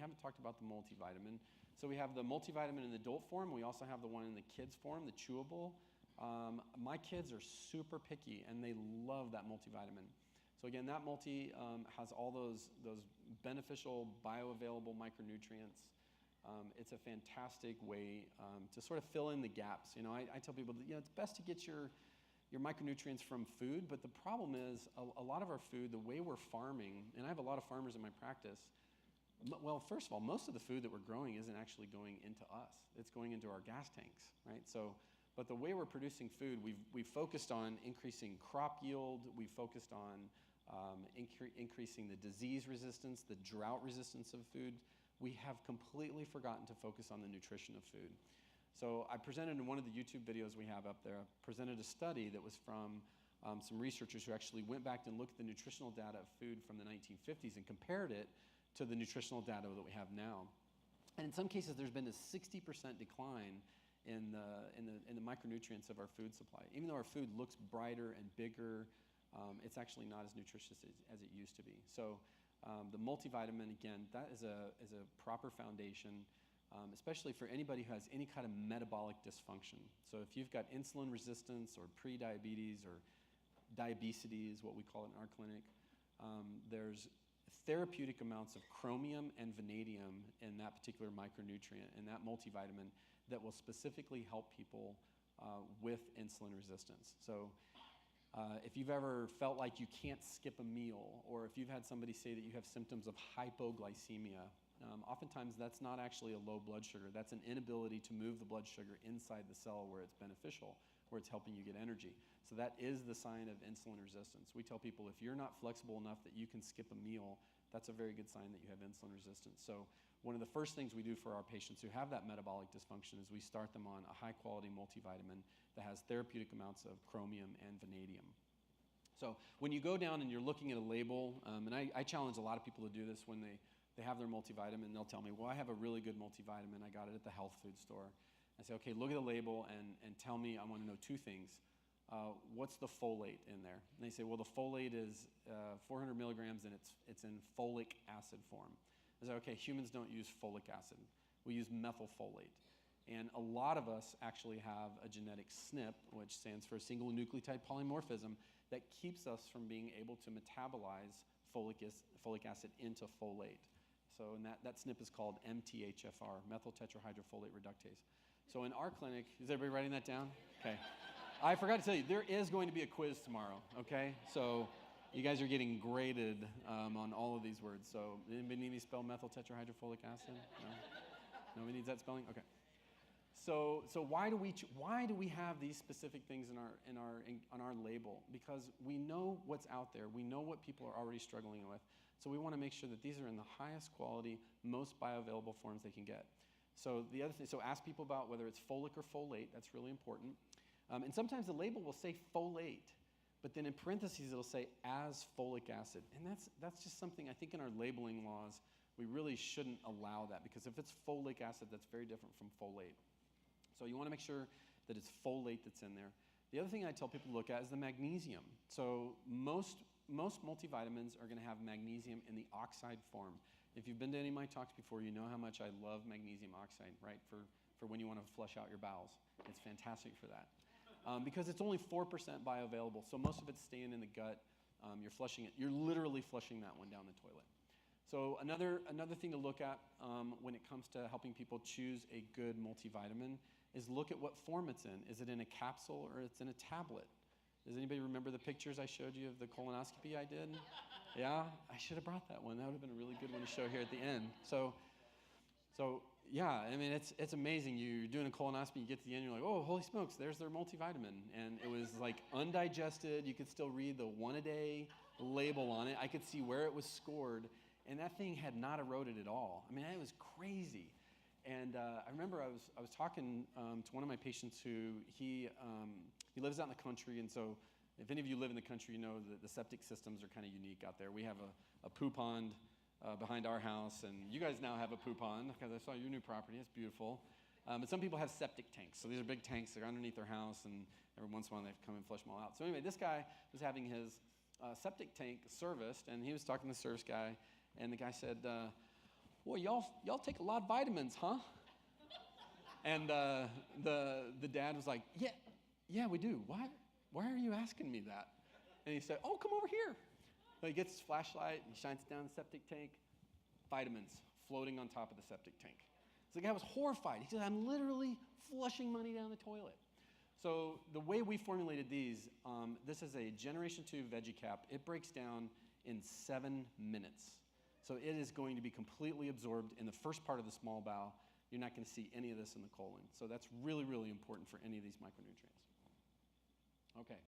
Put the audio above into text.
haven't talked about the multivitamin. So we have the multivitamin in the adult form. We also have the one in the kids form, the chewable. My kids are super picky, and they love that multivitamin. So again, that multi has all those beneficial bioavailable micronutrients. It's a fantastic way to sort of fill in the gaps. I tell people that it's best to get your micronutrients from food, but the problem is a lot of our food, the way we're farming, and I have a lot of farmers in my practice. Well, first of all, most of the food that we're growing isn't actually going into us. It's going into our gas tanks, right? But the way we're producing food, we've focused on increasing crop yield. We've focused on increasing the disease resistance, the drought resistance of food. We have completely forgotten to focus on the nutrition of food. So I presented in one of the YouTube videos we have up there, presented a study that was from some researchers who actually went back and looked at the nutritional data of food from the 1950s and compared it to the nutritional data that we have now. And in some cases, there's been a 60% decline in the micronutrients of our food supply. Even though our food looks brighter and bigger, it's actually not as nutritious as it used to be. So the multivitamin, again, that is a proper foundation, especially for anybody who has any kind of metabolic dysfunction. So if you've got insulin resistance or pre-diabetes or diabesity is what we call it in our clinic, there's therapeutic amounts of chromium and vanadium in that particular micronutrient, in that multivitamin, that will specifically help people with insulin resistance. So if you've ever felt like you can't skip a meal, or if you've had somebody say that you have symptoms of hypoglycemia, oftentimes that's not actually a low blood sugar. That's an inability to move the blood sugar inside the cell where it's beneficial, where it's helping you get energy. So that is the sign of insulin resistance. We tell people if you're not flexible enough that you can skip a meal, that's a very good sign that you have insulin resistance. So one of the first things we do for our patients who have that metabolic dysfunction is we start them on a high-quality multivitamin that has therapeutic amounts of chromium and vanadium. So when you go down and you're looking at a label, and I challenge a lot of people to do this when they have their multivitamin, they'll tell me, well, I have a really good multivitamin. I got it at the health food store. I say, okay, look at the label and tell me, I want to know two things. What's the folate in there? And they say, well, the folate is 400 milligrams and it's in folic acid form. I say, okay, humans don't use folic acid. We use methylfolate. And a lot of us actually have a genetic SNP, which stands for single nucleotide polymorphism, that keeps us from being able to metabolize folic acid into folate. So and that SNP is called MTHFR, methyl tetrahydrofolate reductase. So in our clinic, is everybody writing that down? Okay. I forgot to tell you, there is going to be a quiz tomorrow, okay? So you guys are getting graded on all of these words. So anybody need me to spell methyl tetrahydrofolic acid? No? Nobody needs that spelling? Okay. So why do we have these specific things on our label? Because we know what's out there. We know what people are already struggling with. So we want to make sure that these are in the highest quality, most bioavailable forms they can get. So the other thing, so ask people about whether it's folic or folate. That's really important. And sometimes the label will say folate, but then in parentheses it'll say as folic acid. And that's just something I think in our labeling laws we really shouldn't allow that, because if it's folic acid, that's very different from folate. So you want to make sure that it's folate that's in there. The other thing I tell people to look at is the magnesium. So most multivitamins are going to have magnesium in the oxide form. If you've been to any of my talks before, you know how much I love magnesium oxide, right? For when you want to flush out your bowels. It's fantastic for that. Because it's only 4% bioavailable, so most of it's staying in the gut. You're flushing it. You're literally flushing that one down the toilet. So another thing to look at when it comes to helping people choose a good multivitamin is look at what form it's in. Is it in a capsule or it's in a tablet? Does anybody remember the pictures I showed you of the colonoscopy I did? Yeah? I should have brought that one. That would have been a really good one to show here at the end. So yeah, I mean, it's amazing. You're doing a colonoscopy, you get to the end, you're like, oh, holy smokes, there's their multivitamin. And it was like undigested. You could still read the 1 a day label on it. I could see where it was scored. And that thing had not eroded at all. I mean, it was crazy. And I remember I was talking to one of my patients who he lives out in the country, and so if any of you live in the country, you know that the septic systems are kind of unique out there. We have a poo pond behind our house, and you guys now have a poo pond because I saw your new property. It's beautiful. But some people have septic tanks. So these are big tanks. They're underneath their house, and every once in a while they have to come and flush them all out. So anyway, this guy was having his septic tank serviced, and he was talking to the service guy, and the guy said, boy, y'all take a lot of vitamins, huh? And the dad was like, yeah, we do. Why are you asking me that? And he said, oh, come over here. So he gets his flashlight and shines it down the septic tank. Vitamins floating on top of the septic tank. So the guy was horrified. He said, I'm literally flushing money down the toilet. So the way we formulated these, this is a Generation 2 veggie cap. It breaks down in 7 minutes. So it is going to be completely absorbed in the first part of the small bowel. You're not going to see any of this in the colon. So that's really, really important for any of these micronutrients. Okay.